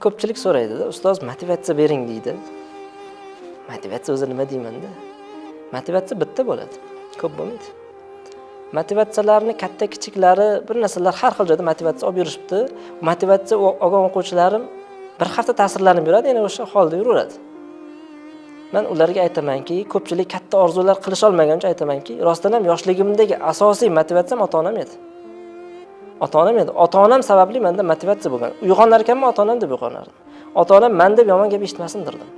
ko'pchilik so'raydi-da, ustoz motivatsiya bering deydi. Motivatsiya o'zi nima deyman-da? Motivatsiya bitta bo'ladi, ko'p bo'lmaydi. Motivatsiyalarni katta-kichiklari bir narsalar har xil joyda motivatsiya olib yurishibdi. Motivatsiya olgan o'quvchilarim bir hafta ta'sirlanib yuradi, yana o'sha holda yuraveradi. Men ularga aytamanki, ko'pchilik katta orzular qilisha olmaguncha aytamanki, rostdan ham yoshligimdagi asosiy motivatsiyam ota-onam edi. Ota-onam edi. Ota-onam sababli menda motivatsiya bo'lgan. Uyg'onar ekanman, ota-onam deb uyg'onardim. Ota-onam men deb yomon gap eshitmasin dirdim.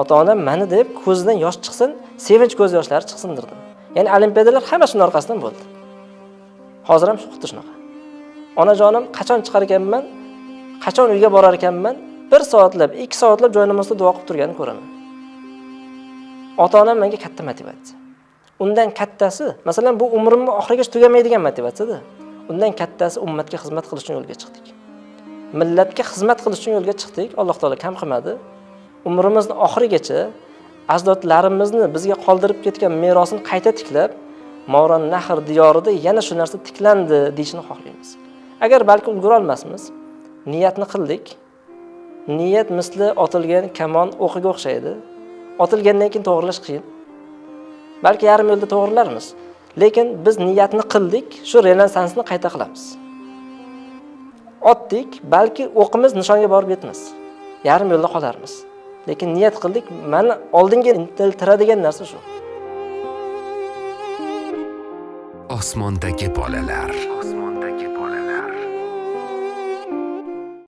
Ota-onam meni deb ko'zidan yosh chiqsin, sevinch ko'z yoshlari chiqsin dirdim. Ya'ni olimpiadalar hamma shuning orqasidan bo'ldi. Hozir ham xuddi shunaqa. Onajonim qachon chiqar ekanman, qachon uyga borar ekanman, 1 soatlab, 2 soatlab joynamozda duo qilib turganini ko'raman. Ota-onam menga katta motivatsiya. Undan kattasi, masalan, bu umrimni oxirigacha tugamaydigan motivatsiya-da. Undan kattasi ummatga xizmat qilish uchun yo'lga chiqdik. Millatga xizmat qilish uchun yo'lga chiqdik. Alloh taolo kam qilmadi. Umrimizning oxirigacha ajdodlarimizni bizga qoldirib ketgan merosini qayta tiklab, Mavron Nahr diyorida yana shu narsa tiklandi deyishni xohlaymiz. Agar balki ulgura olmasmiz, niyatni qildik. Niyat misli otilgan kamon o'qiga o'xshaydi. Otilgandan keyin to'g'rilash qiyin. Balki yarim yo'lda to'g'rilarmiz. Lekin biz niyatni qildik, shu renesansni qayta qilamiz. Otdik, balki o'qimiz nishonga borib yetmas. Yarim yo'lda qolarmiz. Lekin niyat qildik, meni oldinga intiltiradigan narsa shu. Osmondagi bolalar.